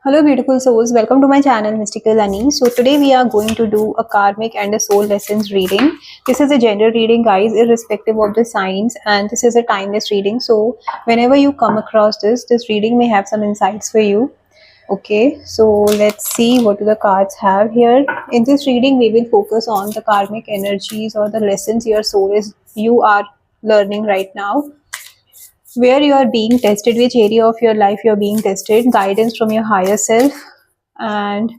Hello, beautiful souls. Welcome to my channel, Mystical Ani. So, today we are going to do a karmic and a soul lessons reading. This is a general reading, guys, irrespective of the signs, and this is a timeless reading. So, whenever you come across this reading may have some insights for you. Okay, so let's see what do the cards have here. In this reading, we will focus on the karmic energies or the lessons you are learning right now, where you are being tested, which area of your life you're being tested, guidance from your higher self, and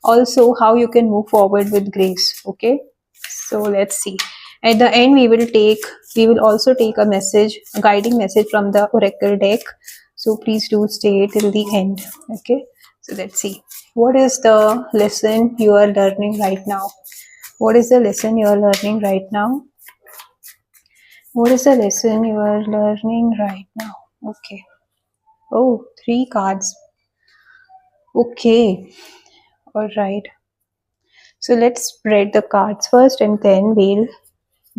also how you can move forward with grace. Okay, so let's see. At the end, we will also take a message, a guiding message from the oracle deck. So please do stay till the end. Okay, so let's see. What is the lesson you are learning right now? What is the lesson you are learning right now? What is the lesson you are learning right now? Okay. Oh, three cards. Okay. All right. So let's spread the cards first and then we'll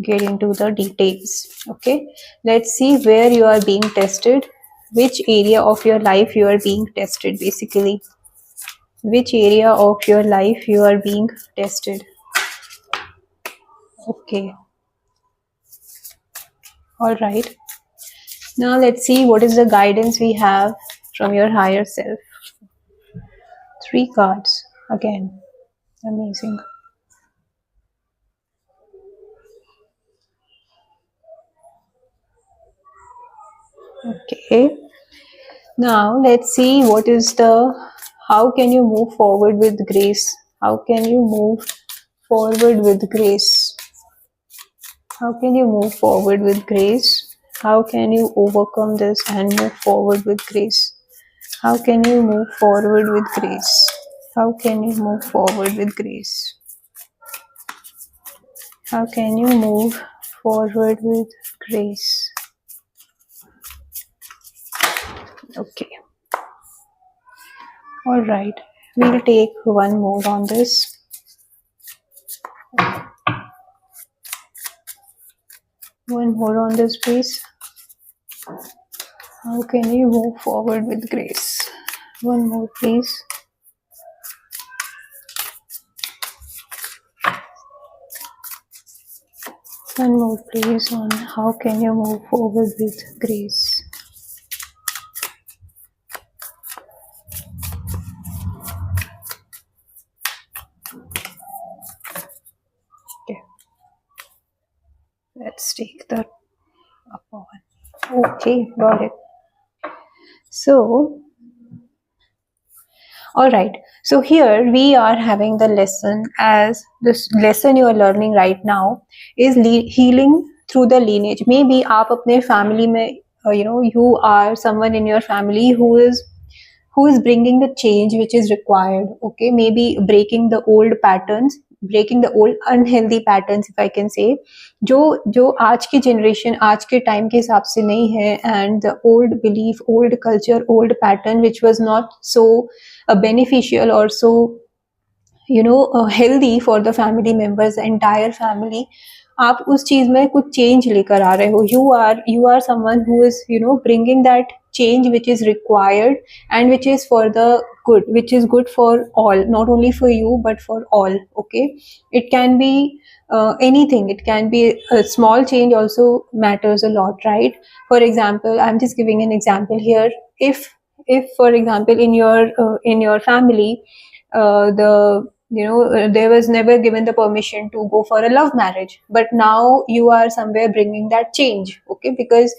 get into the details. Okay. Let's see where you are being tested. Which area of your life you are being tested, basically. Which area of your life you are being tested. Okay. All right. Now let's see what is the guidance we have from your higher self. Three cards again. Amazing. Okay. Now let's see how can you move forward with grace? How can you move forward with grace? How can you move forward with grace? How can you overcome this and move forward with grace? How can you move forward with grace? How can you move forward with grace? How can you move forward with grace? Okay. All right. We'll take one more on this. One more on this, please. How can you move forward with grace? One more, please. One more, please, on how can you move forward with grace? Okay. Let's take that up on. Okay, got it. So, all right. So here we are having the lesson, as this lesson you are learning right now is healing through the lineage. Maybe आप अपने family में, you are someone in your family who is bringing the change which is required. Okay, maybe breaking the old patterns, breaking the old unhealthy patterns, if I can say, जो आज की generation, आज के time के हिसाब से नहीं है, and the old belief, old culture, old pattern which was not so beneficial or so healthy for the family members, the entire family. आप उस चीज में कुछ चेंज लेकर आ रहे हो. You are someone who is bringing that change which is required and which is for the good, which is good for all, not only for you but for all. Okay, it can be anything. It can be a small change also matters a lot, right? For example, I'm just giving an example here. If for example in your family, there was never given the permission to go for a love marriage, but now you are somewhere bringing that change. Okay, because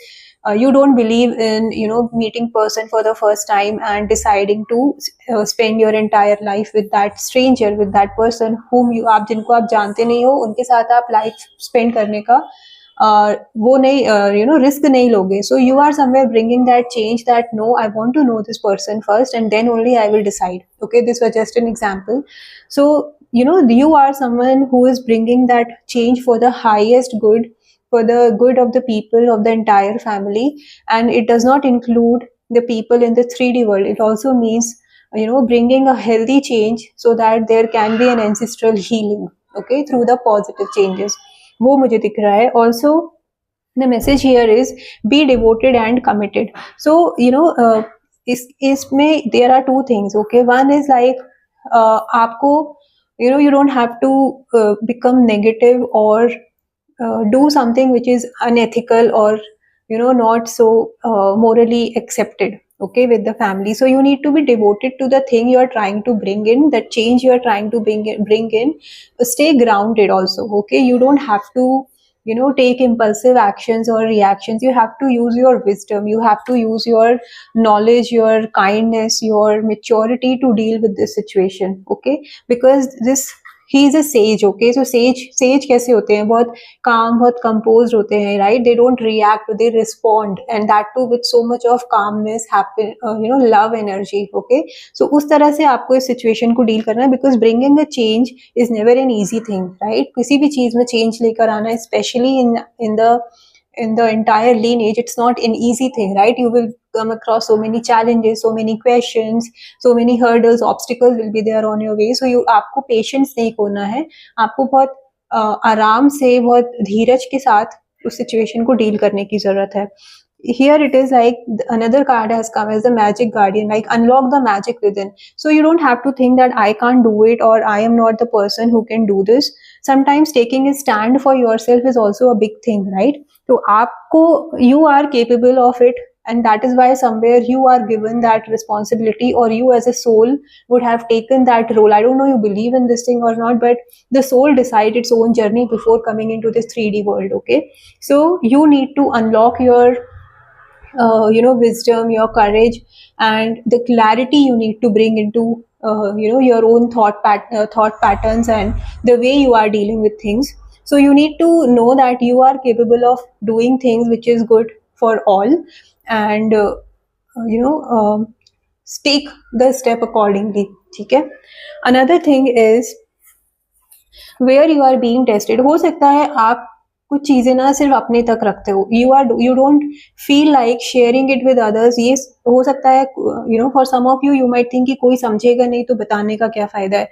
you don't believe in meeting person for the first time and deciding to spend your entire life with that stranger, with that person whom आप जिनको आप जानते नहीं हो, उनके साथ आप life spend करने का वो नहीं risk नहीं लोगे. So you are somewhere bringing that change, that no, I want to know this person first and then only I will decide. Okay, this was just an example. So you are someone who is bringing that change for the highest good, for the good of the people, of the entire family, and it does not include the people in the 3D world. It also means bringing a healthy change so that there can be an ancestral healing, okay, through the positive changes. वो मुझे दिख रहा है. Also the message here is be devoted and committed. So इसमें there are two things. Okay, one is like आपको you don't have to become negative or do something which is unethical or not so morally accepted, okay, with the family. So you need to be devoted to the thing you are trying to bring in, that change you are trying to bring in. Stay grounded also, okay. You don't have to take impulsive actions or reactions. You have to use your wisdom, you have to use your knowledge, your kindness, your maturity to deal with this situation, okay. Because this he is a sage, okay. So sage कैसे होते हैं, बहुत calm, बहुत composed होते हैं, right? They don't react, they respond, and that too with so much of calmness, happy, love energy, okay. So उस तरह से आपको इस situation को deal करना है, because bringing a change is never an easy thing, right? किसी भी चीज में change लेकर आना, especially in the entire lineage, it's not an easy thing, right? You will come across so many challenges, so many questions, so many hurdles, obstacles will be there on your way. So आपको patience नहीं खोना है, आपको बहुत आराम से, बहुत धीरज के साथ उस situation को deal करने की जरूरत है. Here it is like another card has come as the magic guardian, like unlock the magic within. So you don't have to think that I can't do it or I am not the person who can do this. Sometimes taking a stand for yourself is also a big thing, right? So आपको you are capable of it, and that is why somewhere you are given that responsibility, or you as a soul would have taken that role. I don't know you believe in this thing or not, but the soul decides its own journey before coming into this 3D world, okay. So you need to unlock your wisdom, your courage, and the clarity you need to bring into your own thought patterns and the way you are dealing with things. So you need to know that you are capable of doing things which is good for all, and take the step accordingly, okay. Another thing is where you are being tested. हो सकता है आप कुछ चीजें ना सिर्फ अपने तक रखते हो, you don't feel like sharing it with others. ये हो सकता है for some of you might think कि कोई समझेगा नहीं तो बताने का क्या फायदा है,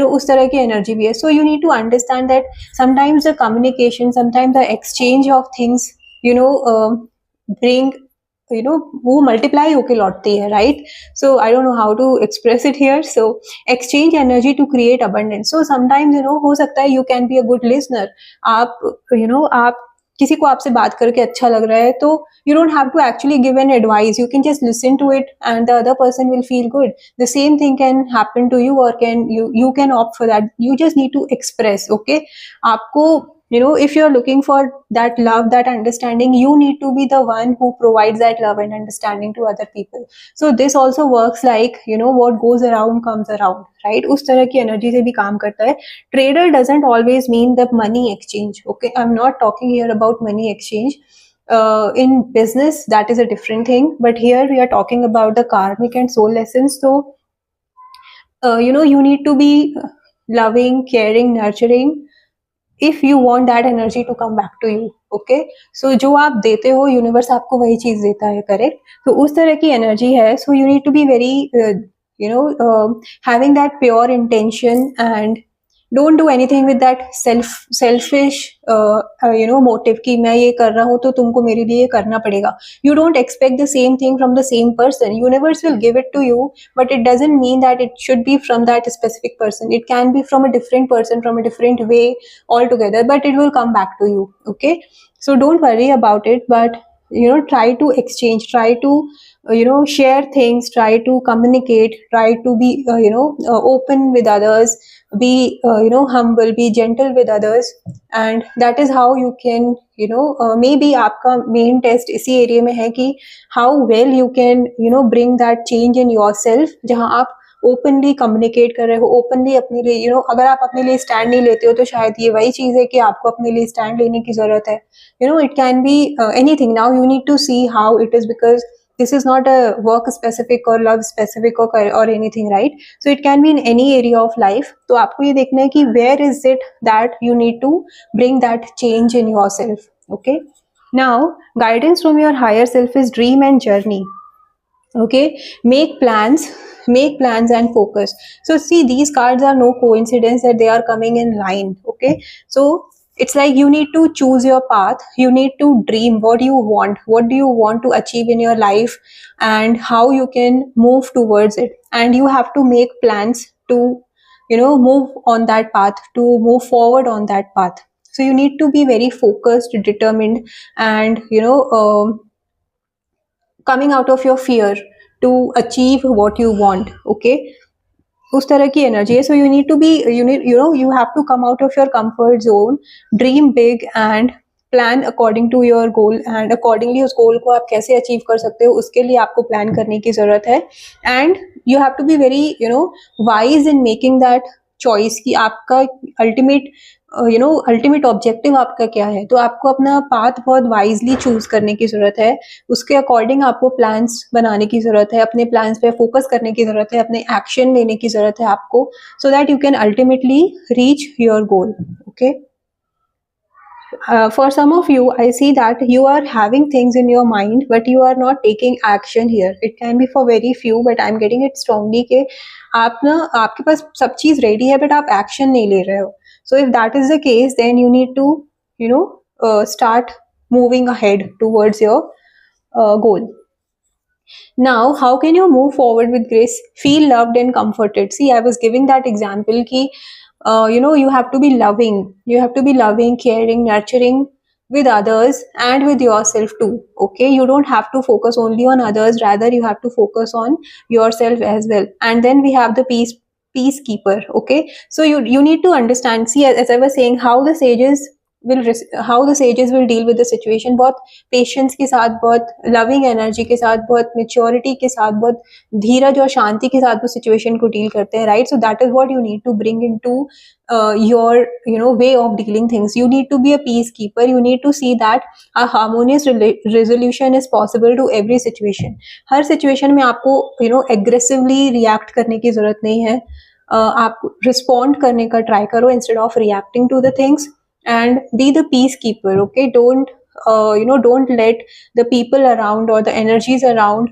उस तरह की एनर्जी भी है. So you need to understand that sometimes the communication, sometimes the exchange of things bring वो मल्टीप्लाई होके लौटती है, right. So I don't know how to express it here. So exchange energy to create abundance. So sometimes हो सकता है you can be a good listener. आप किसी को आपसे बात करके अच्छा लग रहा है, तो you don't have to actually give an advice. You can just listen to it and the other person will feel good. The same thing can happen to you, or you can opt for that. You just need to express, okay. आपको if you're looking for that love, that understanding, you need to be the one who provides that love and understanding to other people. So this also works like what goes around comes around, right? उस तरह की energy से भी काम करता है. Trader doesn't always mean the money exchange, okay. I'm not talking here about money exchange. In business that is a different thing, but here we are talking about the karmic and soul lessons. So you need to be loving, caring, nurturing if you want that energy to come back to you, okay. So जो आप देते हो universe आपको वही चीज देता है, correct. तो उस तरह की एनर्जी है. So you need to be very having that pure intention, and don't do anything with that selfish motive कि मैं ये कर रहा हूँ तो तुमको मेरे लिए करना पड़ेगा. You don't expect the same thing from the same person. Universe will give it to you, but it doesn't mean that it should be from that specific person. It can be from a different person, from a different way altogether, but it will come back to you, okay. So don't worry about it, but try to exchange, try to share things, try to communicate, try to be open with others, be humble, be gentle with others, and that is how you can maybe आपका main test इसी area में है कि how well you can bring that change in yourself. जहाँ आप openly communicate कर रहे हो, ओपनली अपने लिए अगर आप अपने लिए स्टैंड नहीं लेते हो तो शायद ये वही चीज है कि आपको अपने लिए स्टैंड लेने की जरूरत है. It can be anything. Now you need to see how it is, because this is not a work specific or love specific or anything, right? So it can be in any area of life. तो आपको ये देखना है कि where is it that you need to bring that change in yourself, okay. Now guidance from your higher self is dream and journey, okay. Make plans and focus. So see, these cards are no coincidence that they are coming in line, okay. So It's like you need to choose your path, you need to dream what you want, what do you want to achieve in your life, and how you can move towards it. And you have to make plans to move on that path, to move forward on that path. So you need to be very focused, determined, and coming out of your fear to achieve what you want. Okay, उस तरह की energy है. So you need to be, you have to come out of your comfort zone, dream big and plan according to your goal. And accordingly उस goal को आप कैसे achieve कर सकते हो, उसके लिए आपको प्लान करने की जरूरत है. And you have to be very wise in making that choice कि आपका अल्टीमेट अल्टीमेट ऑब्जेक्टिव आपका क्या है. तो आपको अपना पाथ बहुत वाइजली चूज करने की जरूरत है, उसके अकॉर्डिंग आपको प्लान्स बनाने की जरूरत है, अपने प्लान्स पे फोकस करने की जरूरत है, अपने एक्शन लेने की जरूरत है आपको, so that you can ultimately reach your goal. Okay, for some of you, I see that you are having things in your mind, but you are not taking action here. It can be for very few, but I'm getting it strongly कि आप ना, आपके पास सब चीज ready है, but आप action नहीं ले रहे हो. So if that is the case, then you need to, start moving ahead towards your goal. Now, how can you move forward with grace? Feel loved and comforted. See, I was giving that example ki, you have to be loving. You have to be loving, caring, nurturing with others and with yourself too. Okay, you don't have to focus only on others. Rather, you have to focus on yourself as well. And then we have the peacekeeper. Okay, so you need to understand. See, as I was saying, how the sages will deal with the situation. बहुत patience के साथ, बहुत loving energy के साथ, बहुत maturity के साथ, बहुत धीरज और शांति के साथ वो सिचुएशन को डील करते हैं. Right, so that is what you need to bring into your way of dealing things. You need to be a peacekeeper. You need to see that a harmonious resolution is possible to every situation. Her situation में आपको aggressively react करने की जरूरत नहीं है. आप respond करने का ट्राई करो instead of reacting to the things, and be the peacekeeper. Okay, don't let the people around or the energies around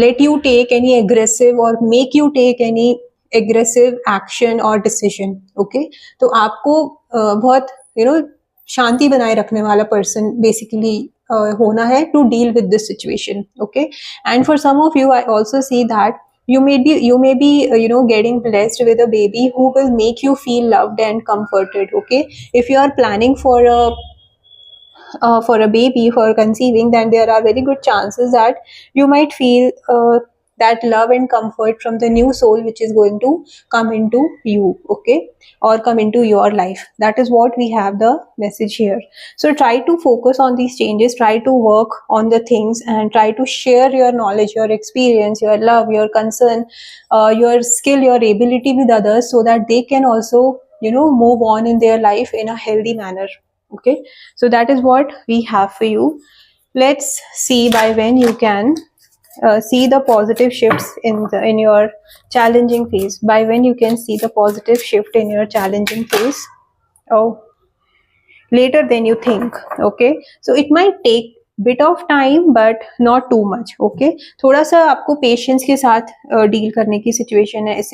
let you take any aggressive or make you take any aggressive action or decision. Okay, तो आपको बहुत शांति बनाए रखने वाला person basically होना है to deal with this situation. Okay, and for some of you, I also see that you may be getting blessed with a baby who will make you feel loved and comforted. Okay, if you are planning for a baby, for conceiving, then there are very good chances that you might feel that love and comfort from the new soul which is going to come into you. Okay, or come into your life. That is what we have the message here. So try to focus on these changes, try to work on the things, and try to share your knowledge, your experience, your love, your concern, your skill, your ability with others, so that they can also move on in their life in a healthy manner. Okay, so that is what we have for you. Let's see by when you can see the positive shifts in your challenging phase. By when you can see the positive shift in your challenging phase. Oh, later than you think. Okay, so it might take bit of time but not too much. Okay, थोड़ा सा आपको patience के साथ deal करने की situation है, इस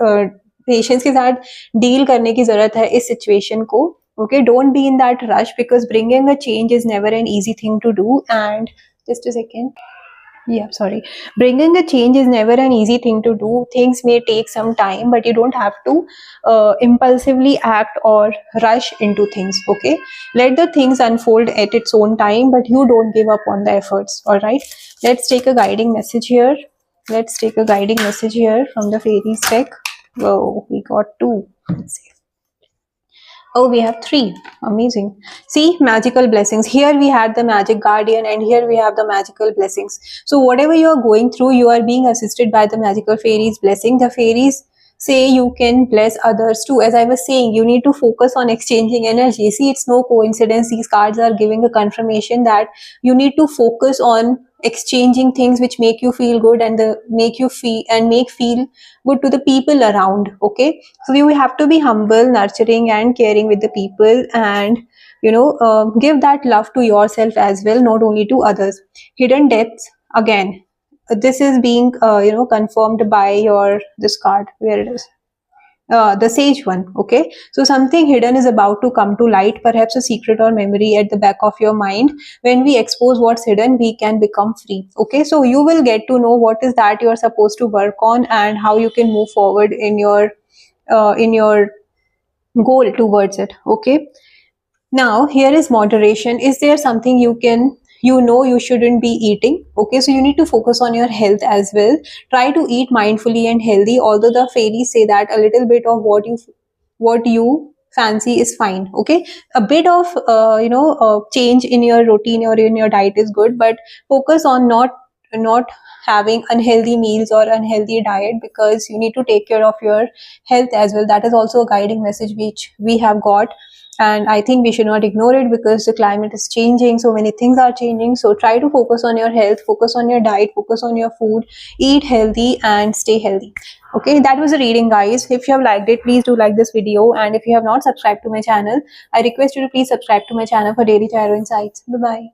patience के साथ डील करने की जरूरत है इस सिचुएशन को. Okay, don't be in that rush, because bringing a change is never an easy thing to do. And just a second. Yeah, sorry. Bringing a change is never an easy thing to do. Things may take some time, but you don't have to impulsively act or rush into things. Okay, let the things unfold at its own time, but you don't give up on the efforts. All right, let's take a guiding message here. Let's take a guiding message here from the fairies deck. Whoa, we got 2. Let's see. Oh, we have 3. Amazing. See, magical blessings. Here we had the magic guardian, and here we have the magical blessings. So whatever you are going through, you are being assisted by the magical fairies blessing. The fairies say you can bless others too. As I was saying, you need to focus on exchanging energy. See, it's no coincidence. These cards are giving a confirmation that you need to focus on exchanging things which make you feel good and make feel good to the people around. Okay, so you have to be humble, nurturing, and caring with the people, and give that love to yourself as well, not only to others. Hidden depths, again, this is being confirmed by this card, where it is. the sage one. Okay, so something hidden is about to come to light, perhaps a secret or memory at the back of your mind. When we expose what's hidden, we can become free. Okay, so you will get to know what is that you're supposed to work on and how you can move forward in your goal towards it. Okay, now here is moderation. Is there something you shouldn't be eating? Okay, so you need to focus on your health as well. Try to eat mindfully and healthy, although the fairies say that a little bit of what you fancy is fine. Okay, a bit of change in your routine or in your diet is good, but focus on not having unhealthy meals or unhealthy diet, because you need to take care of your health as well. That is also a guiding message which we have got, and I think we should not ignore it, because the climate is changing, so many things are changing. So try to focus on your health, focus on your diet, focus on your food, eat healthy and stay healthy. Okay, that was a reading, guys. If you have liked it, please do like this video, and if you have not subscribed to my channel, I request you to please subscribe to my channel for daily tarot insights. Bye bye.